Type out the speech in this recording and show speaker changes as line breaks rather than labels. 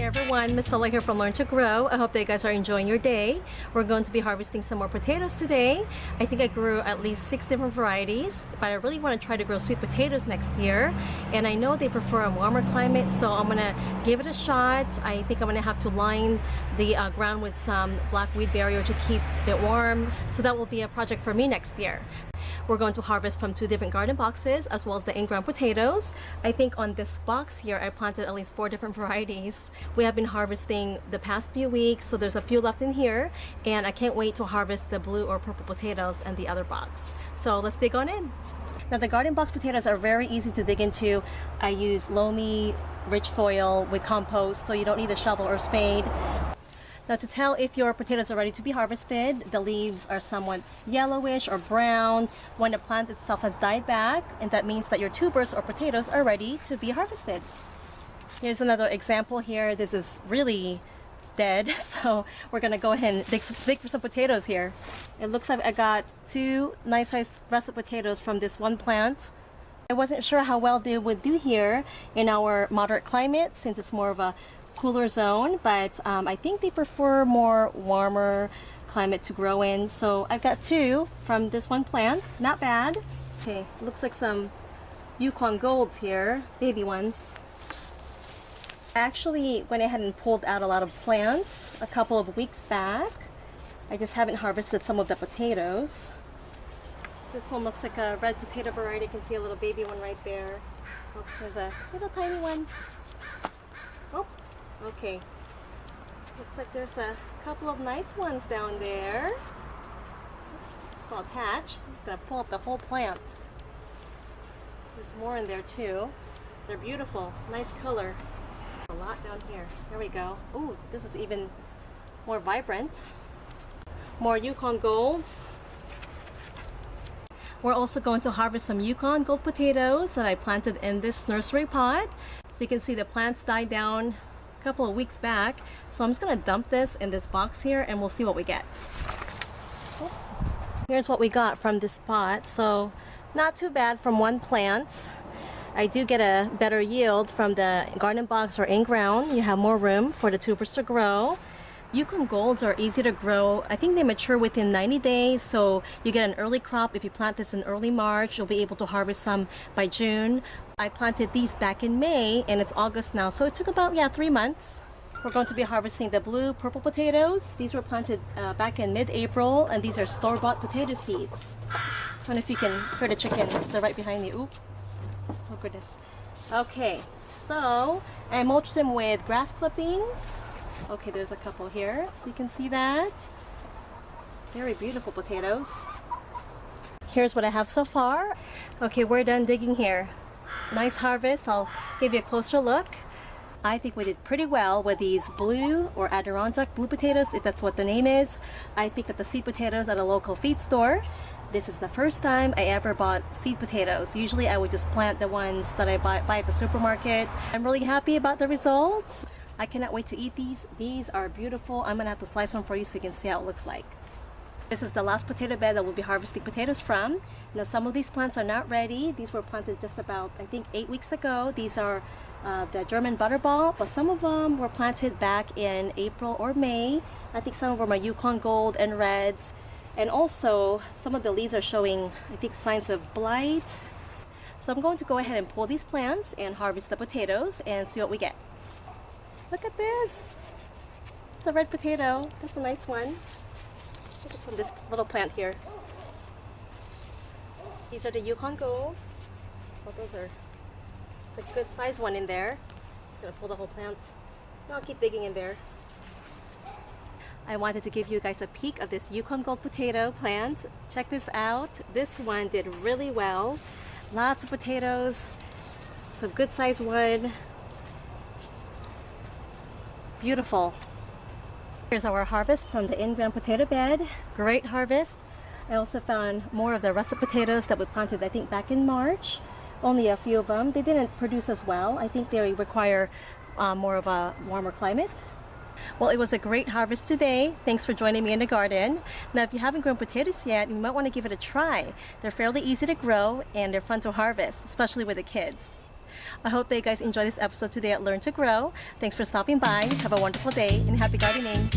everyone, Miss Sola here from Learn to Grow. I hope that you guys are enjoying your day. We're going to be harvesting some more potatoes today. I think I grew at least 6 different varieties, but I really want to try to grow sweet potatoes next year. And I know they prefer a warmer climate, so I'm going to give it a shot. I think I'm going to have to line the ground with some black weed barrier to keep it warm. So that will be a project for me next year. We're going to harvest from 2 different garden boxes as well as the in-ground potatoes. I think on this box here I planted at least 4 different varieties. We have been harvesting the past few weeks, so there's a few left in here, and I can't wait to harvest the blue or purple potatoes in the other box. So let's dig on in. Now the garden box potatoes are very easy to dig into. I use loamy, rich soil with compost, so you don't need a shovel or spade. Now to tell if your potatoes are ready to be harvested, the leaves are somewhat yellowish or brown when the plant itself has died back, and that means that your tubers or potatoes are ready to be harvested. Here's another example here. This is really dead, so we're gonna go ahead and dig for some potatoes here. It looks like I got 2 nice sized russet potatoes from this one plant. I wasn't sure how well they would do here in our moderate climate since it's more of a cooler zone, but I think they prefer more warmer climate to grow in. So I've got 2 from this one plant. Not bad. Okay, looks like some Yukon Golds here, baby ones. I actually went ahead and pulled out a lot of plants a couple of weeks back. I just haven't harvested some of the potatoes. This one looks like a red potato variety. You can see a little baby one right there. Oh, there's a little tiny one. Oh, okay. Looks like there's a couple of nice ones down there. Oops, it's not attached. I'm just gonna pull up the whole plant. There's more in there too. They're beautiful, nice color. A lot down here. There we go. Ooh, this is even more vibrant. More Yukon Golds. We're also going to harvest some Yukon Gold potatoes that I planted in this nursery pot. So you can see the plants died down a couple of weeks back. So I'm just going to dump this in this box here and we'll see what we get. Here's what we got from this pot. So not too bad from one plant. I do get a better yield from the garden box or in-ground. You have more room for the tubers to grow. Yukon Golds are easy to grow. I think they mature within 90 days, so you get an early crop. If you plant this in early March, you'll be able to harvest some by June. I planted these back in May, and it's August now, so it took about 3 months. We're going to be harvesting the blue purple potatoes. These were planted back in mid-April, and these are store-bought potato seeds. I don't know if you can hear the chickens. They're right behind me. Oop. Oh goodness. Okay, so I mulched them with grass clippings. Okay, there's a couple here, so you can see that. Very beautiful potatoes. Here's what I have so far. Okay, we're done digging here. Nice harvest. I'll give you a closer look. I think we did pretty well with these blue or Adirondack blue potatoes, if that's what the name is. I picked up the seed potatoes at a local feed store. This is the first time I ever bought seed potatoes. Usually I would just plant the ones that I buy at the supermarket. I'm really happy about the results. I cannot wait to eat these. These are beautiful. I'm gonna have to slice one for you so you can see how it looks like. This is the last potato bed that we'll be harvesting potatoes from. Now some of these plants are not ready. These were planted just about, I think, 8 weeks ago. These are the German butterball, but some of them were planted back in April or May. I think some of them are Yukon Gold and reds. And also, some of the leaves are showing, I think, signs of blight. So I'm going to go ahead and pull these plants and harvest the potatoes and see what we get. Look at this. It's a red potato. That's a nice one. I think it's from this little plant here. These are the Yukon Golds. Oh, it's a good size one in there. Just gonna pull the whole plant. I'll keep digging in there. I wanted to give you guys a peek of this Yukon Gold potato plant. Check this out. This one did really well. Lots of potatoes. Some good size one. Beautiful. Here's our harvest from the in-ground potato bed. Great harvest. I also found more of the russet potatoes that we planted, I think, back in March. Only a few of them. They didn't produce as well. I think they require more of a warmer climate. Well, it was a great harvest today. Thanks for joining me in the garden. Now, if you haven't grown potatoes yet, you might want to give it a try. They're fairly easy to grow and they're fun to harvest, especially with the kids. I hope that you guys enjoy this episode today at Learn to Grow. Thanks for stopping by. Have a wonderful day and happy gardening.